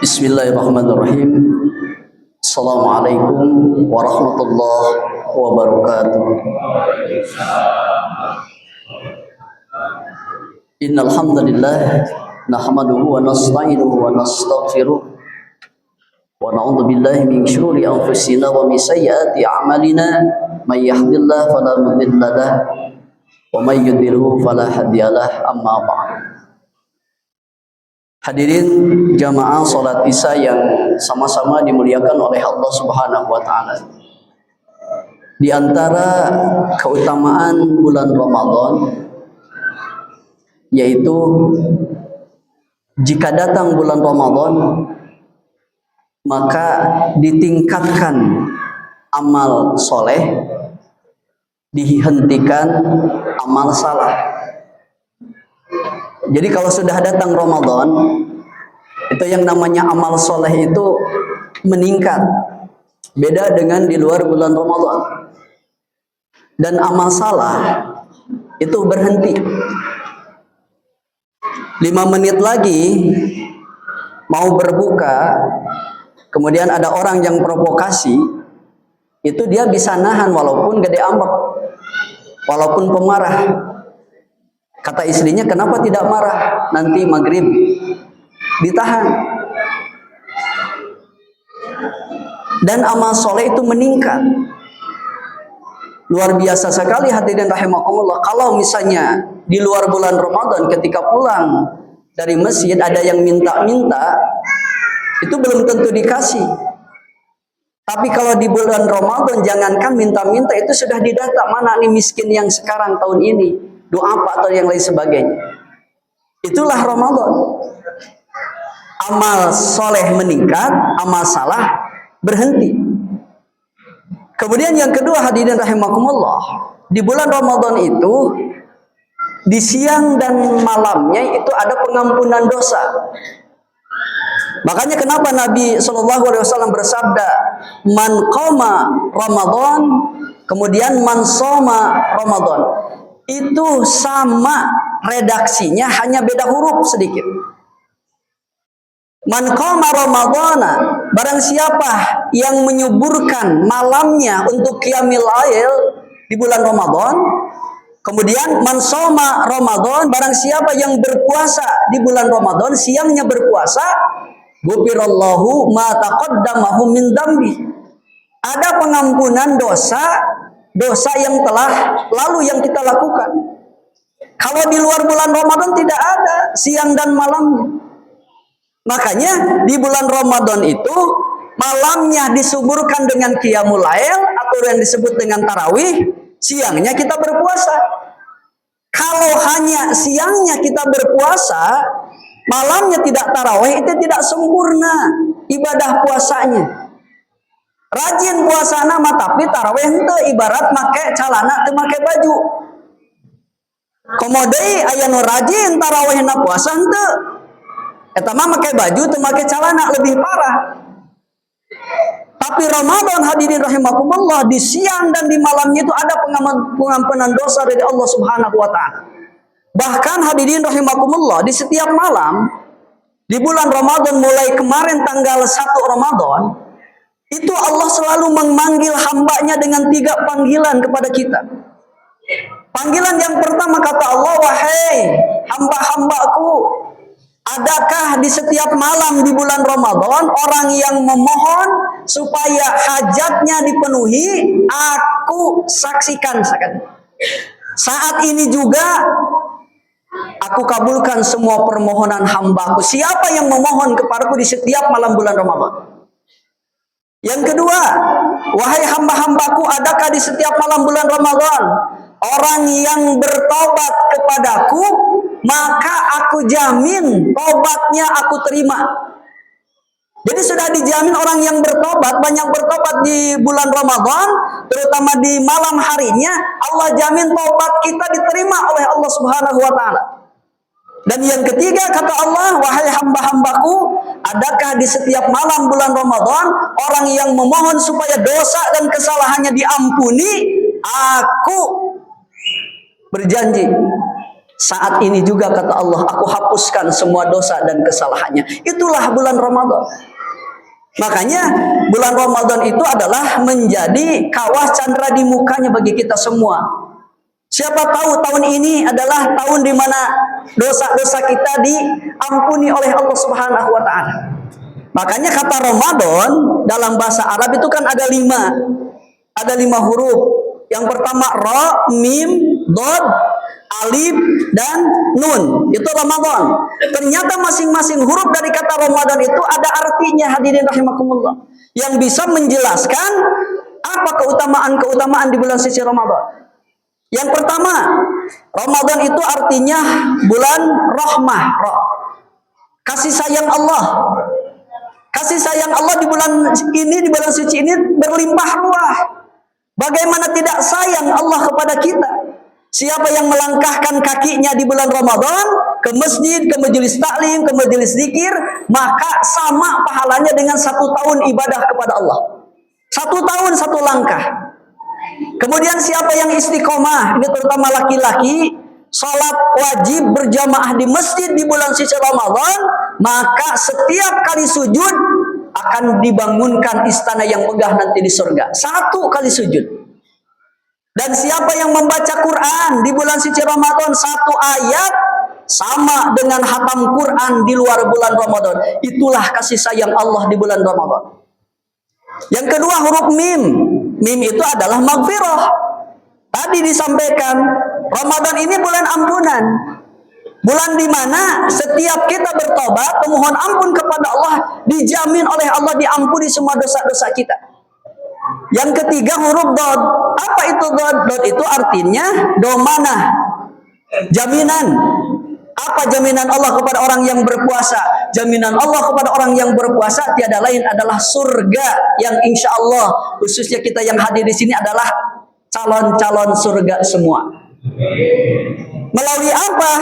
Bismillahirrahmanirrahim. Assalamualaikum warahmatullahi wabarakatuh. Innal hamdalillah nahmaduhu wa nasta'inuhu wa nastaghfiruh wa na'udzu billahi min syururi anfusina wa min sayyiati a'malina may yahdihillahu fala mudilla lahu wa may yudlilhu fala hadiyalah. Amma ba'd. Hadirin jamaah salat Isya yang sama-sama dimuliakan oleh Allah Subhanahu wa taala. Di antara keutamaan bulan Ramadan yaitu jika datang bulan Ramadan maka ditingkatkan amal soleh, dihentikan amal salah. Jadi kalau sudah datang Ramadan, itu yang namanya amal soleh itu meningkat. Beda dengan di luar bulan Ramadan. Dan amal salah itu berhenti. 5 menit lagi mau berbuka, kemudian ada orang yang provokasi, itu dia bisa nahan walaupun gede ambek, walaupun pemarah. Kata istrinya, kenapa tidak marah? Nanti maghrib ditahan. Dan amal soleh itu meningkat. Luar biasa sekali hadirin rahimakumullah. Kalau misalnya di luar bulan Ramadan ketika pulang dari masjid ada yang minta-minta, itu belum tentu dikasih. Tapi kalau di bulan Ramadan jangankan minta-minta, itu sudah didata mana nih miskin yang sekarang tahun ini, doa apa atau yang lain sebagainya. Itulah Ramadan. Amal soleh meningkat, amal salah berhenti. Kemudian yang kedua hadirin rahimakumullah, di bulan Ramadan itu di siang dan malamnya itu ada pengampunan dosa. Makanya kenapa Nabi SAW bersabda, man qama Ramadan, kemudian man shoma Ramadan. Itu sama redaksinya, hanya beda huruf sedikit. Man qama Ramadana, barang siapa yang menyuburkan malamnya untuk qiyamil lail di bulan Ramadan. Kemudian man shoma Ramadan, barang siapa yang berpuasa di bulan Ramadan, siangnya berpuasa, ghufirallahu ma taqaddamahu min dambi. Ada pengampunan dosa yang telah lalu yang kita lakukan. Kalau di luar bulan Ramadan tidak ada siang dan malamnya. Makanya di bulan Ramadan itu malamnya disuburkan dengan qiyamul lail atau yang disebut dengan tarawih, siangnya kita berpuasa. Kalau hanya siangnya kita berpuasa, malamnya tidak tarawih, itu tidak sempurna ibadah puasanya. Rajin puasa nama tapi tarawih itu ibarat make calana teu make baju. Komodei aya nu rajin tarawihna puasa henteu. Eta mah make baju teu make calana lebih parah. Tapi Ramadan hadirin rahimakumullah, di siang dan di malamnya itu ada pengampunan dosa dari Allah Subhanahu wa taala. Bahkan hadirin rahimakumullah, di setiap malam di bulan Ramadan mulai kemarin tanggal 1 Ramadan, itu Allah selalu memanggil hambanya dengan 3 panggilan kepada kita. Panggilan yang pertama kata Allah, wahai hamba-hambaku, adakah di setiap malam di bulan Ramadan orang yang memohon supaya hajatnya dipenuhi, aku saksikan sekali. Saat ini juga aku kabulkan semua permohonan hambaku. Siapa yang memohon kepadaku di setiap malam bulan Ramadan? Yang kedua, wahai hamba-hambaku, adakah di setiap malam bulan Ramadan orang yang bertobat kepadaku, maka aku jamin tobatnya aku terima. Jadi sudah dijamin orang yang bertobat, banyak bertobat di bulan Ramadan, terutama di malam harinya, Allah jamin tobat kita diterima oleh Allah Subhanahu wa taala. Dan yang ketiga kata Allah, wahai hamba-hambaku, adakah di setiap malam bulan Ramadan orang yang memohon supaya dosa dan kesalahannya diampuni, aku berjanji Saat ini juga kata Allah, aku hapuskan semua dosa dan kesalahannya. Itulah bulan Ramadan. Makanya bulan Ramadan itu adalah menjadi kawah candra di mukanya bagi kita semua. Siapa tahu tahun ini adalah tahun di mana dosa-dosa kita diampuni oleh Allah Subhanahu wa taala. Makanya kata Ramadan dalam bahasa Arab itu kan ada 5 huruf. Yang pertama ra, mim, dod, alif, dan nun. Itu Ramadan. Ternyata masing-masing huruf dari kata Ramadan itu ada artinya, hadirin rahimakumullah, yang bisa menjelaskan apa keutamaan-keutamaan di bulan suci Ramadan. Yang pertama, Ramadan itu artinya bulan rahmah, kasih sayang Allah. Kasih sayang Allah di bulan ini, di bulan suci ini berlimpah ruah. Bagaimana tidak sayang Allah kepada kita? Siapa yang melangkahkan kakinya di bulan Ramadan ke masjid, ke majelis taklim, ke majelis zikir, maka sama pahalanya dengan 1 tahun ibadah kepada Allah. 1 tahun 1 langkah. Kemudian siapa yang istiqomah, ini terutama laki-laki, salat wajib berjamaah di masjid di bulan suci Ramadan, maka setiap kali sujud akan dibangunkan istana yang megah nanti di surga. 1 kali sujud. Dan siapa yang membaca Quran di bulan suci Ramadan 1 ayat sama dengan hatam Quran di luar bulan Ramadan. Itulah kasih sayang Allah di bulan Ramadan. Yang kedua huruf mim. Mim itu adalah maghfirah. Tadi disampaikan Ramadan ini bulan ampunan. Bulan di mana setiap kita bertobat, memohon ampun kepada Allah, dijamin oleh Allah diampuni semua dosa-dosa kita. Yang ketiga huruf dod. Apa itu dod? Dod itu artinya domanah, jaminan. Apa jaminan Allah kepada orang yang berpuasa? Jaminan Allah kepada orang yang berpuasa tiada lain adalah surga yang insya Allah khususnya kita yang hadir di sini adalah calon-calon surga semua. Melalui apa?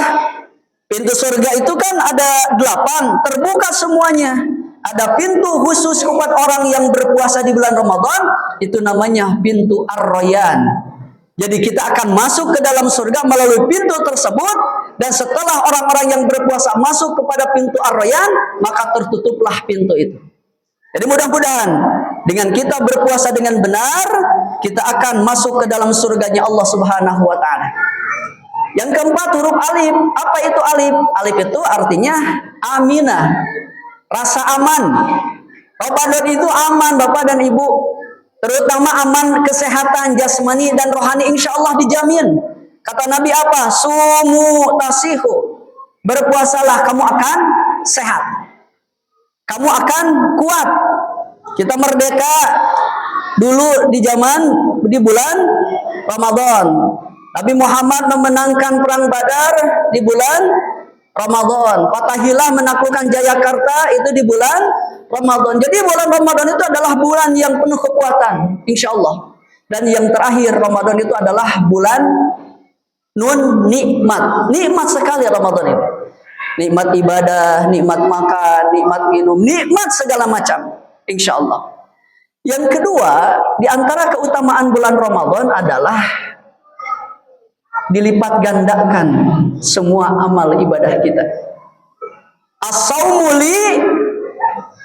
Pintu surga itu kan ada 8, terbuka semuanya. Ada pintu khusus kepada orang yang berpuasa di bulan Ramadan, itu namanya pintu Ar-Rayyan. Jadi kita akan masuk ke dalam surga melalui pintu tersebut, dan setelah orang-orang yang berpuasa masuk kepada pintu Ar-Rayyan, maka tertutuplah pintu itu. Jadi mudah-mudahan dengan kita berpuasa dengan benar, kita akan masuk ke dalam surganya Allah Subhanahu wa taala. Yang keempat huruf alif. Apa itu alif? Alif itu artinya aminah, rasa aman. Ramadan itu aman Bapak dan Ibu, terutama aman kesehatan jasmani dan rohani insya Allah dijamin. Kata Nabi apa? Sumu tasihu. Berpuasalah kamu akan sehat. Kamu akan kuat. Kita merdeka dulu di bulan Ramadan. Nabi Muhammad memenangkan perang Badar di bulan Ramadan. Fatahillah menaklukkan Jayakarta itu di bulan Ramadan. Jadi bulan Ramadan itu adalah bulan yang penuh kekuatan, insya Allah. Dan yang terakhir Ramadan itu adalah bulan nun nikmat. Nikmat sekali Ramadan ini. Nikmat ibadah, nikmat makan, nikmat minum, nikmat segala macam, insya Allah. Yang kedua, di antara keutamaan bulan Ramadan adalah dilipat gandakan semua amal ibadah kita. As-saumu li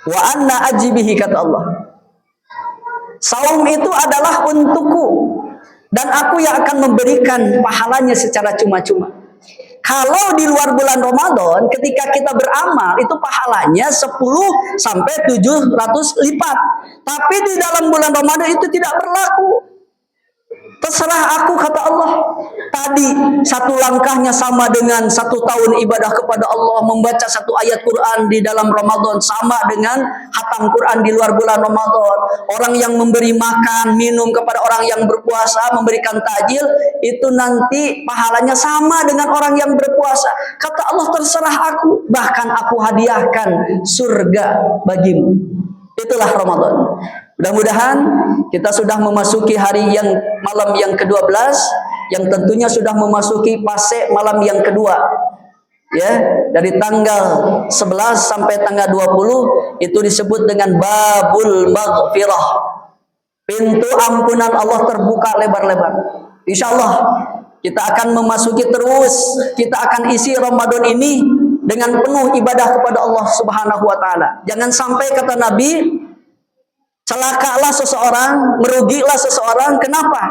wa anna ajibihi, kata Allah. Saum itu adalah untukku dan aku yang akan memberikan pahalanya secara cuma-cuma. Kalau di luar bulan Ramadan ketika kita beramal itu pahalanya 10 sampai 700 lipat. Tapi di dalam bulan Ramadan itu tidak berlaku. Terserah aku, kata Allah. Tadi 1 langkahnya sama dengan 1 tahun ibadah kepada Allah. Membaca 1 ayat Quran di dalam Ramadan sama dengan hatam Quran di luar bulan Ramadan. Orang yang memberi makan, minum kepada orang yang berpuasa, memberikan tajil, itu nanti pahalanya sama dengan orang yang berpuasa. Kata Allah, terserah aku. Bahkan aku hadiahkan surga bagimu. Itulah Ramadan. Mudah-mudahan kita sudah memasuki hari yang malam yang ke-12, yang tentunya sudah memasuki fase malam yang kedua. Ya, dari tanggal 11 sampai tanggal 20 itu disebut dengan babul maghfirah. Pintu ampunan Allah terbuka lebar-lebar. Insya Allah Kita akan memasuki terus, kita akan isi Ramadan ini dengan penuh ibadah kepada Allah Subhanahu wa taala. Jangan sampai kata Nabi, celakalah seseorang, merugilah seseorang. Kenapa?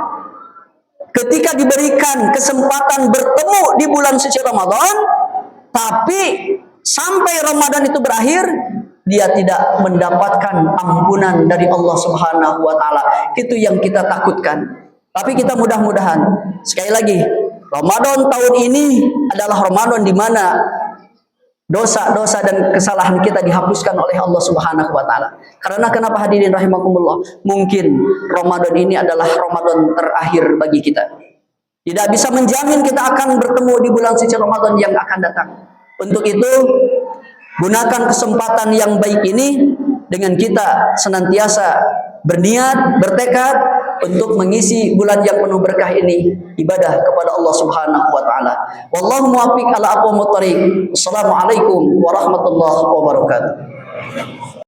Ketika diberikan kesempatan bertemu di bulan suci Ramadan, tapi sampai Ramadan itu berakhir, dia tidak mendapatkan ampunan dari Allah Subhanahu wa taala. Itu yang kita takutkan. Tapi kita mudah-mudahan, sekali lagi, Ramadan tahun ini adalah Ramadan di mana dosa-dosa dan kesalahan kita dihapuskan oleh Allah Subhanahu wa taala. Karena kenapa hadirin rahimakumullah? Mungkin Ramadan ini adalah Ramadan terakhir bagi kita. Tidak bisa menjamin kita akan bertemu di bulan suci Ramadan yang akan datang. Untuk itu, gunakan kesempatan yang baik ini dengan kita senantiasa berniat, bertekad untuk mengisi bulan yang penuh berkah ini ibadah kepada Allah Subhanahu wa taala. Wallahu muwaffiq ala aqwamut thoriq. Assalamualaikum warahmatullahi wabarakatuh.